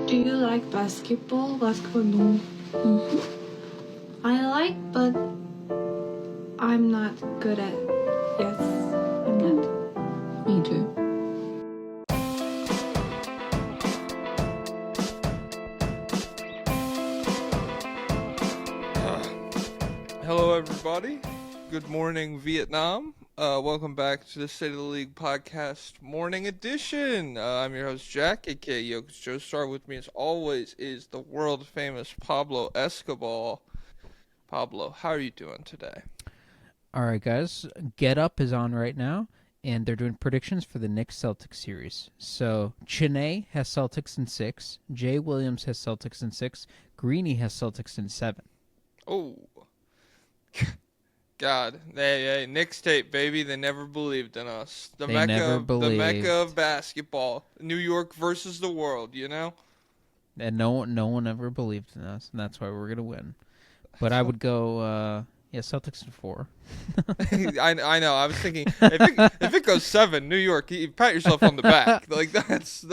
Do you like basketball? Basketball, no. I like, but I'm not good at. Yes, I'm not. Me too. Hello, everybody. Good morning, Vietnam. Welcome back to the State of the League podcast morning edition. I'm your host, Jack, aka Yoko's Joestar. With me, as always, is the world famous Pablo Escobar. Pablo, how are you doing today? All right, guys. Get Up is on right now, and they're doing predictions for the Knicks Celtics series. So, Chiney has Celtics in 6, Jay Williams has Celtics in 6, Greeny has Celtics in 7. Oh, God, hey, Knicks tape, baby. They never believed in us. The never the Mecca believed. of basketball. New York versus the world. You know. And no one ever believed in us, and that's why we're gonna win. But I would go, Celtics in 4. I know. I was thinking if it goes 7, New York, you pat yourself on the back. Like that's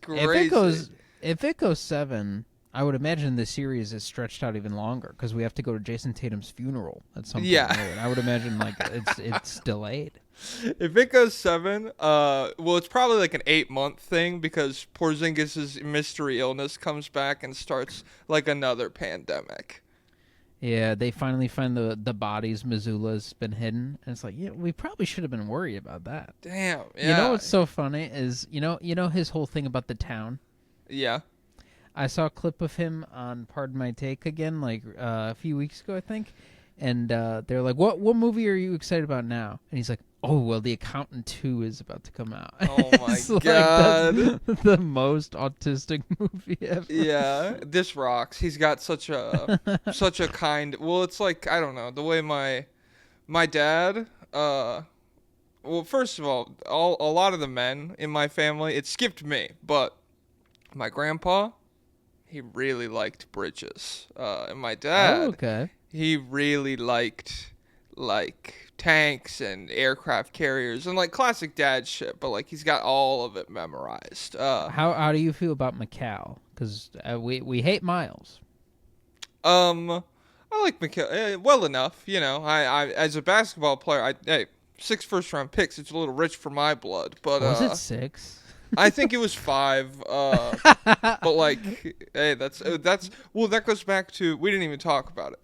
crazy. If it goes 7, I would imagine the series is stretched out even longer because we have to go to Jason Tatum's funeral at some point. Yeah. Later. I would imagine like it's delayed. If it goes 7, well, it's probably like an 8-month thing because Porzingis' mystery illness comes back and starts like another pandemic. Yeah, they finally find the bodies Missoula's been hidden, and it's like, yeah, we probably should have been worried about that. Damn. Yeah. You know what's so funny is you know his whole thing about the town. Yeah. I saw a clip of him on Pardon My Take again, like a few weeks ago, I think, and they're like, "What movie are you excited about now?" And he's like, "Oh, well, The Accountant 2 is about to come out." Oh my It's God. like, that's the most autistic movie ever. Yeah, this rocks. He's got such a kind. Well, it's like I don't know the way my dad. Well, first of all, a lot of the men in my family. It skipped me, but my grandpa, he really liked bridges. And my dad, Oh, okay. he really liked like tanks and aircraft carriers and like classic dad shit. But like he's got all of it memorized. How do you feel about Macau? Because we hate Miles. I like Mikal well enough, you know. I as a basketball player, 6 first-round picks. It's a little rich for my blood, but Was it 6? I think it was 5. But like, hey, that's well, that goes back to we didn't even talk about it.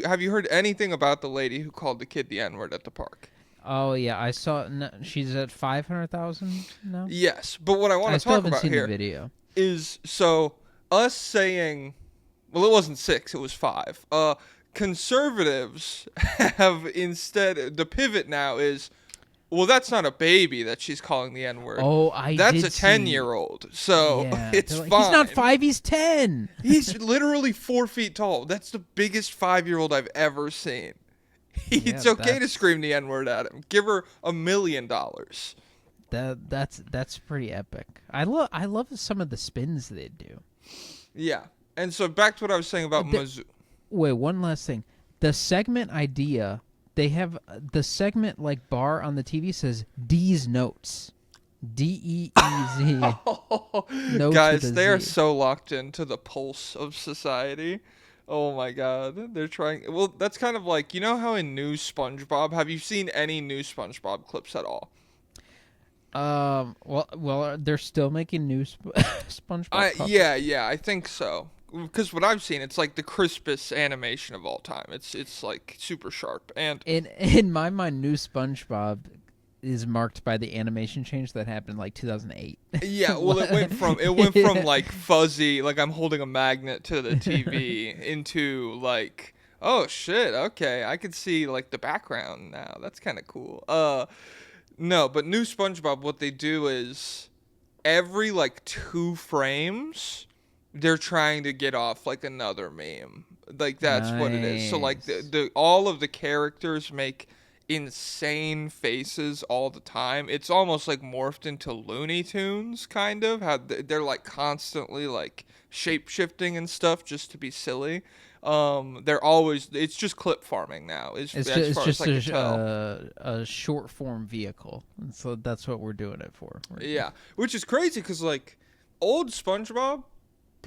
Have you heard anything about the lady who called the kid the N-word at the park? Oh yeah, I saw. No, she's at 500,000 now. Yes, but what I want I to still talk haven't about seen here the video. is so us saying, well, it wasn't 6, it was 5. Conservatives have instead the pivot now is, well, that's not a baby that she's calling the N-word. Oh, that's did a 10-year-old. So Yeah, it's they're like, fine. He's not 5, he's 10. He's literally 4 feet tall. That's the biggest 5-year-old I've ever seen. It's Yeah, okay to that's- scream the N-word at him. Give her $1 million. That's pretty epic. I love some of the spins they do. Yeah. And so back to what I was saying about Mizzou. Wait, one last thing. The segment idea, they have the segment like bar on the TV says D's Notes. DEEZ. Notes Guys, with a they are Z. so locked into the pulse of society. Oh my God. They're trying. Well, that's kind of like, you know how in New SpongeBob, have you seen any new SpongeBob clips at all? Well, they're still making new SpongeBob. puppets. Yeah, I think so. Because what I've seen, it's like the crispest animation of all time. It's like super sharp. And In my mind, new SpongeBob is marked by the animation change that happened in like 2008. yeah, well, it went from like fuzzy, like I'm holding a magnet to the TV, into like, oh shit, okay, I can see like the background now. That's kind of cool. No, but new SpongeBob, what they do is every like 2 frames, they're trying to get off like another meme. Like that's what it is. So like the all of the characters make insane faces all the time. It's almost like morphed into Looney Tunes, kind of. How they're like constantly like shape shifting and stuff just to be silly. They're always. It's just clip farming now. It's as just, far as I can tell. a short form vehicle, and so that's what we're doing it for. Yeah, which is crazy because like old SpongeBob,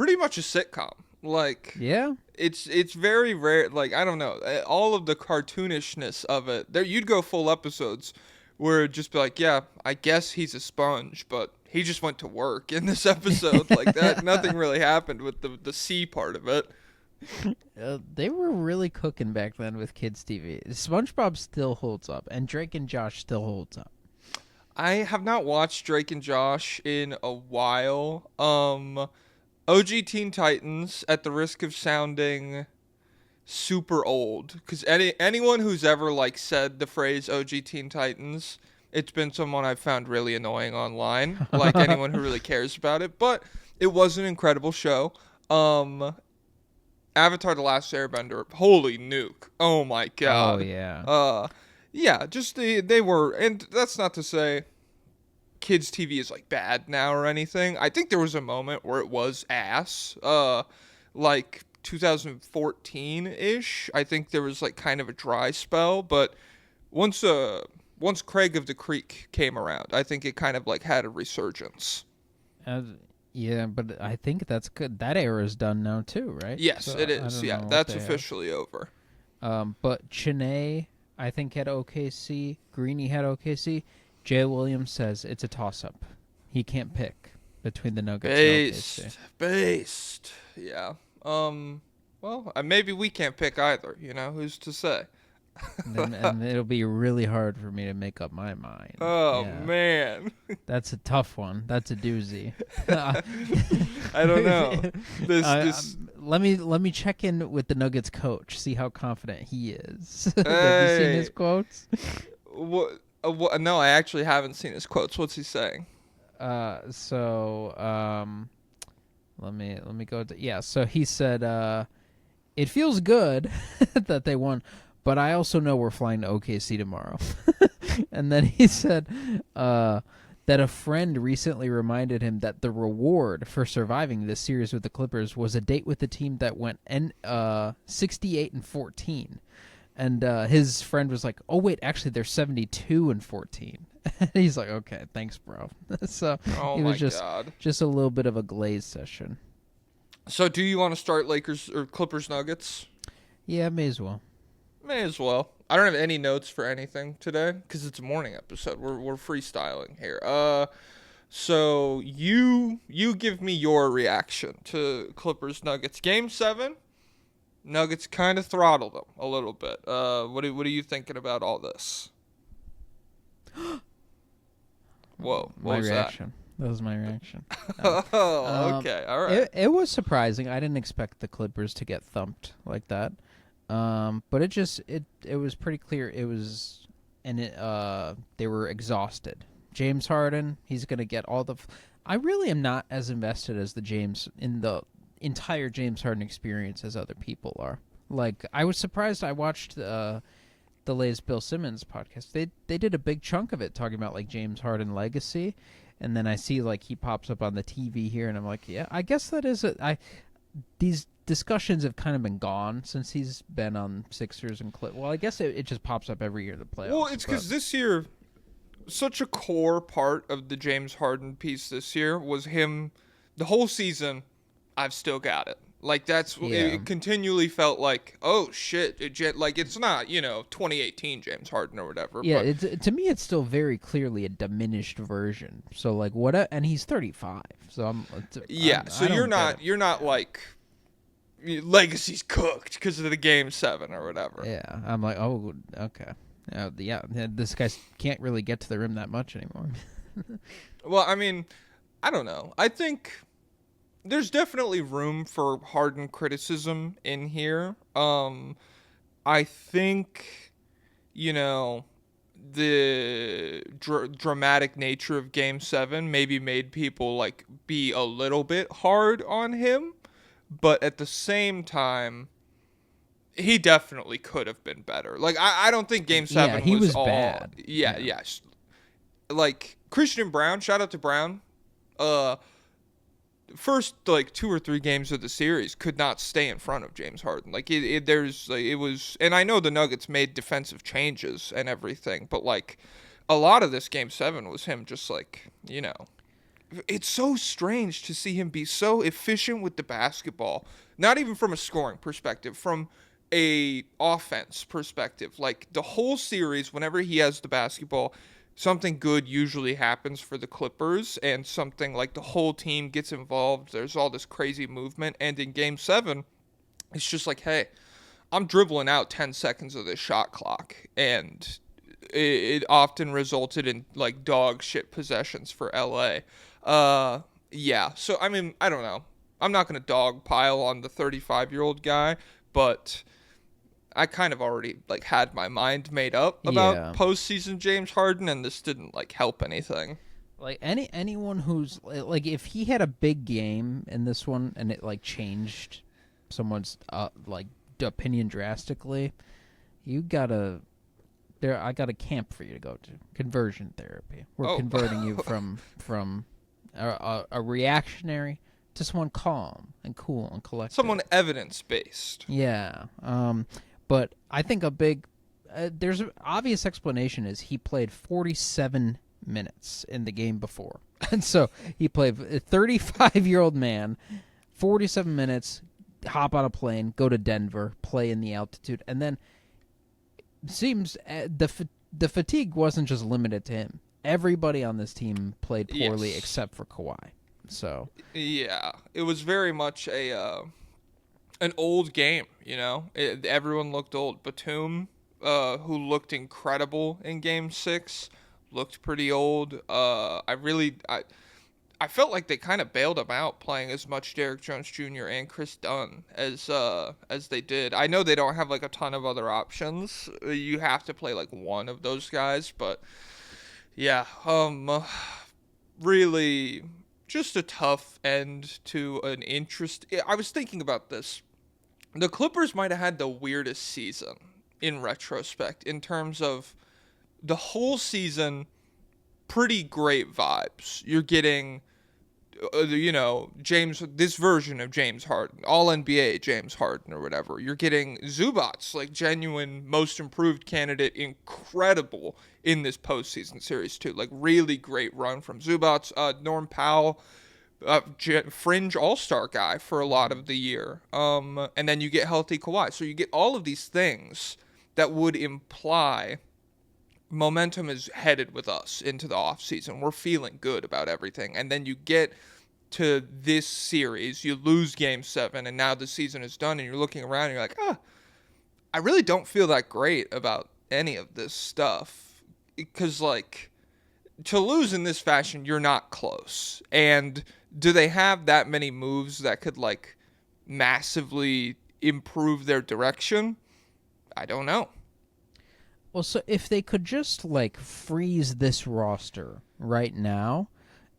pretty much a sitcom. Like, Yeah. it's very rare. Like, I don't know, all of the cartoonishness of it. There, you'd go full episodes where it'd just be like, yeah, I guess he's a sponge, but he just went to work in this episode. Like that, nothing really happened with the C part of it. They were really cooking back then with kids TV. SpongeBob still holds up, and Drake and Josh still holds up. I have not watched Drake and Josh in a while. OG Teen Titans, at the risk of sounding super old, because anyone who's ever like said the phrase OG Teen Titans, it's been someone I've found really annoying online. Like anyone who really cares about it, but it was an incredible show. Avatar: The Last Airbender, holy nuke! Oh my god! Oh yeah. Yeah, just they were, and that's not to say kids TV is like bad now or anything. I think there was a moment where it was ass, like 2014-ish. I think there was like kind of a dry spell, but once Craig of the Creek came around, I think it kind of like had a resurgence. Yeah, but I think that's good. That era is done now too, right? Yes, So it I is. don't Yeah, know what that's they have. officially over. But Chennai, I think, had OKC. Greeny had OKC. Jay Williams says it's a toss-up. He can't pick between the Nuggets and OKC. Based. Yeah. Well, maybe we can't pick either. You know, who's to say? And it'll be really hard for me to make up my mind. Oh Yeah. man, That's a tough one. That's a doozy. I don't know. This. Let me check in with the Nuggets coach, see how confident he is. Have you Hey. seen his quotes? What? No, I actually haven't seen his quotes. What's he saying? Let me go to, yeah, so he said it feels good that they won, but I also know we're flying to OKC tomorrow. And then he said that a friend recently reminded him that the reward for surviving this series with the Clippers was a date with the team that went 68-14. And his friend was like, "Oh wait, actually they're 72-14." And he's like, "Okay, thanks, bro." So Oh it my was god. just a little bit of a glaze session. So, do you want to start Lakers or Clippers Nuggets? Yeah, may as well. May as well. I don't have any notes for anything today because it's a morning episode. We're freestyling here. So you give me your reaction to Clippers Nuggets Game 7. Nuggets kind of throttled them a little bit. What are you thinking about all this? Whoa, what My was reaction. That was my reaction. that? Oh, okay, all right. It was surprising. I didn't expect the Clippers to get thumped like that. But it was pretty clear they were exhausted. James Harden, he's going to get all the I really am not as invested as in the entire James Harden experience as other people are. Like, I was surprised. I watched the latest Bill Simmons podcast. They did a big chunk of it talking about like James Harden legacy, and then I see like he pops up on the TV here, and I'm like, yeah, I guess that is these discussions have kind of been gone since he's been on Sixers and Well, I guess it just pops up every year in the playoffs. Well, it's because this year, such a core part of the James Harden piece this year was him. The whole season, I've still got it. Like that's it continually felt like, oh shit, like it's not 2018 James Harden or whatever. Yeah, but to me it's still very clearly a diminished version. So like and he's 35. So so you're not like legacy's cooked because of the Game 7 or whatever. Yeah, I'm like, oh, okay. Yeah, this guy can't really get to the rim that much anymore. Well, I mean, I don't know. I think there's definitely room for Harden criticism in here. I think, the dramatic nature of Game 7 maybe made people like be a little bit hard on him, but at the same time, he definitely could have been better. Like I don't think Game 7 he was all bad. Yeah. Like Christian Brown, shout out to Brown. First like 2 or 3 games of the series could not stay in front of James Harden. Like it was, and I know the Nuggets made defensive changes and everything, but like a lot of this Game 7 was him just like it's so strange to see him be so efficient with the basketball. Not even from a scoring perspective, from a offense perspective. Like the whole series, whenever he has the basketball, something good usually happens for the Clippers, and something like the whole team gets involved. There's all this crazy movement, and in Game 7, it's just like, hey, I'm dribbling out 10 seconds of this shot clock, and it often resulted in like dog shit possessions for LA. Yeah. So I mean, I don't know. I'm not gonna dog pile on the 35-year-old guy, but I kind of already like had my mind made up about Yeah. postseason James Harden, and this didn't like help anything. Like anyone who's like, if he had a big game in this one and it like changed someone's like opinion drastically, you gotta there. I got a camp for you to go to. Conversion therapy. We're Oh. converting you from a reactionary to someone calm and cool and collected. Someone evidence based. Yeah. But I think a big there's an obvious explanation is he played 47 minutes in the game before. And so he played a 35-year-old man, 47 minutes, hop on a plane, go to Denver, play in the altitude, and then it seems the fatigue wasn't just limited to him. Everybody on this team played poorly Yes. except for Kawhi. So Yeah, it was very much a an old game. Everyone looked old. Batum, who looked incredible in Game 6, looked pretty old. I felt like they kind of bailed him out playing as much Derrick Jones Jr. and Chris Dunn as they did. I know they don't have like a ton of other options. You have to play like one of those guys, but yeah, really just a tough end to an interest. I was thinking about this. The Clippers might have had the weirdest season in retrospect in terms of the whole season, pretty great vibes. You're getting, this version of James Harden, all NBA James Harden or whatever. You're getting Zubats, like genuine most improved candidate, incredible in this postseason series too. Like really great run from Zubats. Norm Powell, fringe all-star guy for a lot of the year. And then you get healthy Kawhi. So you get all of these things that would imply momentum is headed with us into the offseason. We're feeling good about everything. And then you get to this series, you lose Game 7, and now the season is done, and you're looking around and you're like, I really don't feel that great about any of this stuff. Because, like, to lose in this fashion, you're not close. And do they have that many moves that could, like, massively improve their direction? I don't know. Well, so if they could just like freeze this roster right now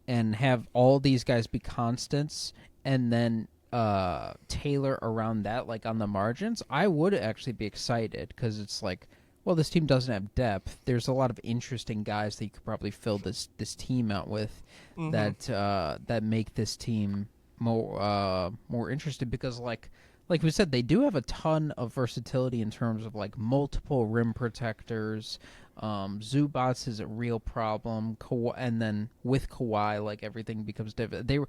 and have all these guys be constants and then tailor around that like on the margins, I would actually be excited because it's like, well, this team doesn't have depth. There's a lot of interesting guys that you could probably fill this team out with that make this team more interesting because like we said, they do have a ton of versatility in terms of like multiple rim protectors. Zubats is a real problem, and then with Kawhi, like everything becomes different. They were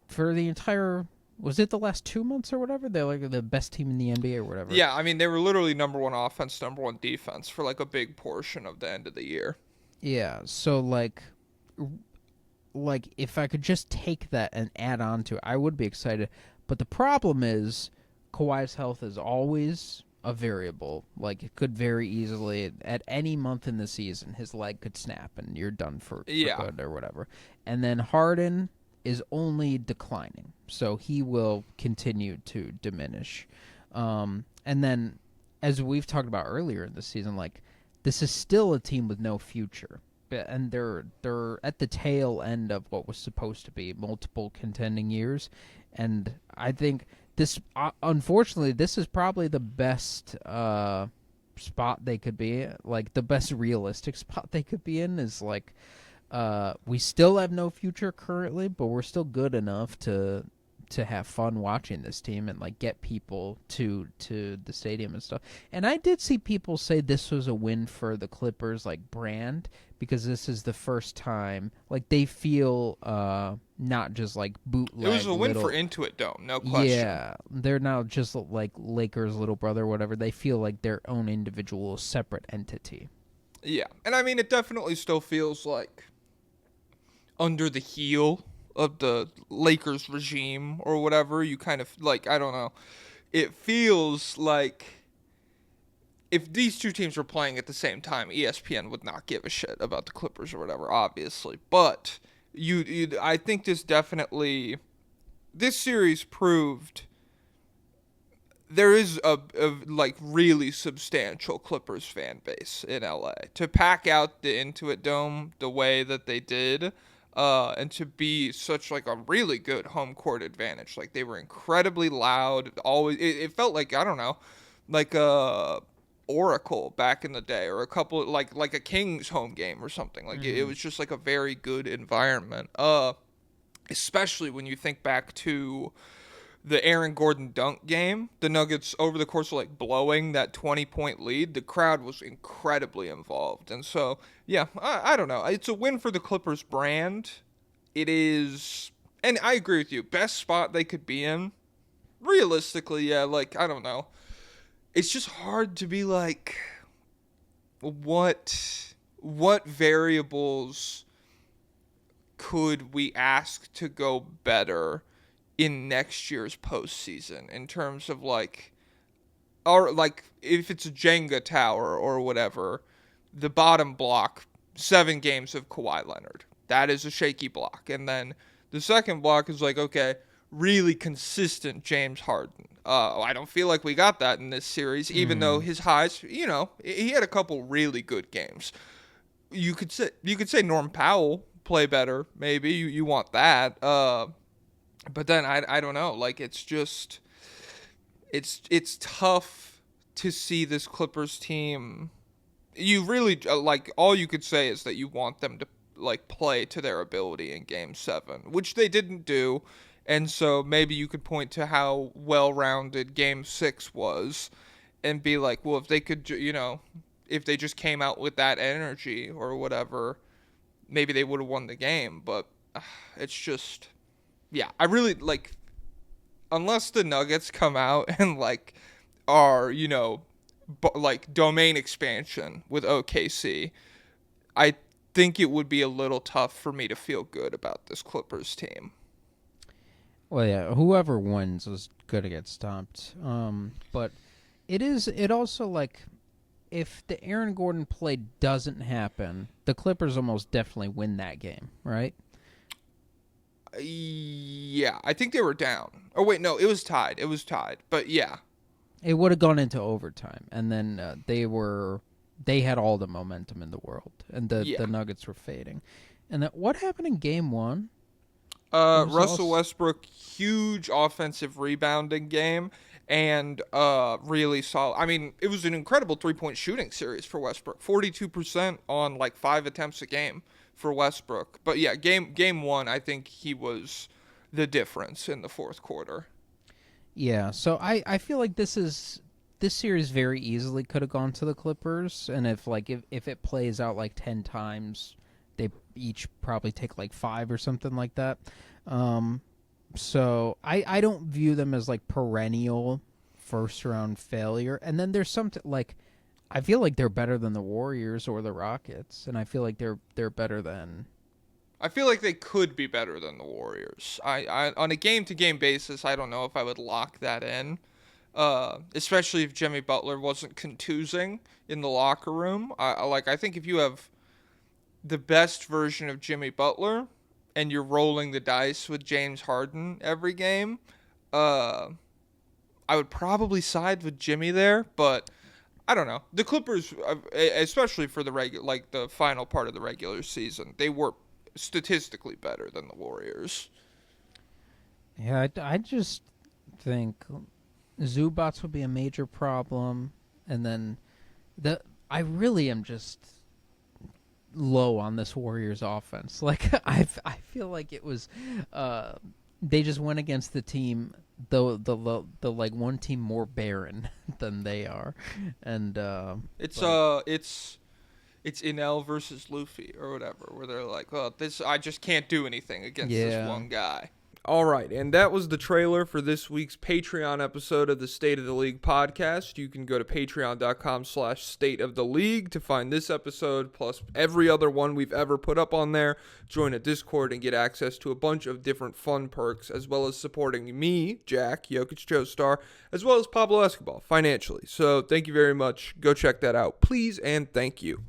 for the entire, was it the last 2 months or whatever? They're like the best team in the NBA or whatever. Yeah, I mean they were literally number one offense, number one defense for like a big portion of the end of the year. Yeah. So like if I could just take that and add on to it, I would be excited. But the problem is, Kawhi's health is always a variable. Like, it could very easily, at any month in the season, his leg could snap and you're done for good or whatever. And then Harden is only declining, so he will continue to diminish. And then, as we've talked about earlier in the season, like, this is still a team with no future. And they're at the tail end of what was supposed to be multiple contending years. And I think this, unfortunately, this is probably the best spot they could be. Like, the best realistic spot they could be in is, like, we still have no future currently, but we're still good enough to have fun watching this team and, like, get people to the stadium and stuff. And I did see people say this was a win for the Clippers, like, brand, because this is the first time, like, they feel not just like bootleg. It was a win little, for Intuit Dome, no question. Yeah, they're not just like Lakers' little brother or whatever. They feel like their own individual, separate entity. Yeah, and I mean, it definitely still feels like under the heel of the Lakers regime or whatever. You kind of like, I don't know. It feels like if these two teams were playing at the same time, ESPN would not give a shit about the Clippers or whatever, obviously. But I think this series proved there is a like really substantial Clippers fan base in LA to pack out the Intuit Dome the way that they did, and to be such like a really good home court advantage. Like they were incredibly loud. Always, it felt like, I don't know, like a Oracle back in the day, or a couple like a Kings home game or something. Like it was just like a very good environment. Especially when you think back to the Aaron Gordon dunk game, the Nuggets over the course of like blowing that 20-point lead, the crowd was incredibly involved. And so, yeah, I don't know. It's a win for the Clippers brand. It is, and I agree with you, best spot they could be in. Realistically, yeah, like, I don't know. It's just hard to be like, what variables could we ask to go better in next year's postseason in terms of like, or like if it's a Jenga tower or whatever, the bottom block, 7 games of Kawhi Leonard. That is a shaky block. And then the second block is like, okay, really consistent James Harden. I don't feel like we got that in this series, even though his highs, you know, he had a couple really good games. You could say Norm Powell play better, maybe. You want that. But then I don't know. Like it's just it's tough to see this Clippers team. You really like all you could say is that you want them to like play to their ability in Game 7, which they didn't do. And so maybe you could point to how well-rounded Game 6 was and be like, well, if they could, you know, if they just came out with that energy or whatever, maybe they would have won the game. But it's just, yeah, I really, like, unless the Nuggets come out and, like, are, you know, like, domain expansion with OKC, I think it would be a little tough for me to feel good about this Clippers team. Well, yeah, whoever wins is going to get stomped. But it also, like, if the Aaron Gordon play doesn't happen, the Clippers almost definitely win that game, right? Yeah, I think they were down. Oh, wait, no, it was tied. But, yeah. It would have gone into overtime, and then they had all the momentum in the world, and the Nuggets were fading. And what happened in Game 1? Russell Westbrook, huge offensive rebounding game, and really solid. I mean, it was an incredible 3-point shooting series for Westbrook. 42% on like 5 attempts a game for Westbrook. But yeah, game 1, I think he was the difference in the fourth quarter. Yeah, so I feel like this series very easily could have gone to the Clippers, and if it plays out like 10 times, they each probably take like 5 or something like that. So I don't view them as like perennial first round failure. And then there's something like, I feel like they're better than the Warriors or the Rockets, and I feel like they're better than. I feel like they could be better than the Warriors. I on a game-to-game basis, I don't know if I would lock that in, especially if Jimmy Butler wasn't contusing in the locker room. I think if you have the best version of Jimmy Butler and you're rolling the dice with James Harden every game, I would probably side with Jimmy there, but I don't know. The Clippers, especially for the final part of the regular season, they were statistically better than the Warriors. Yeah, I just think Zubats would be a major problem, and then I really am just low on this Warriors offense. Like I feel like it was they just went against the team the like one team more barren than they are, and it's Enel versus Luffy or whatever, where they're like, well, I just can't do anything against this one guy. All right, and that was the trailer for this week's Patreon episode of the State of the League podcast. You can go to patreon.com/State of the League to find this episode, plus every other one we've ever put up on there. Join a Discord and get access to a bunch of different fun perks, as well as supporting me, Jack, Jokic Joestar, as well as Pablo Escobar financially. So thank you very much. Go check that out, please, and thank you.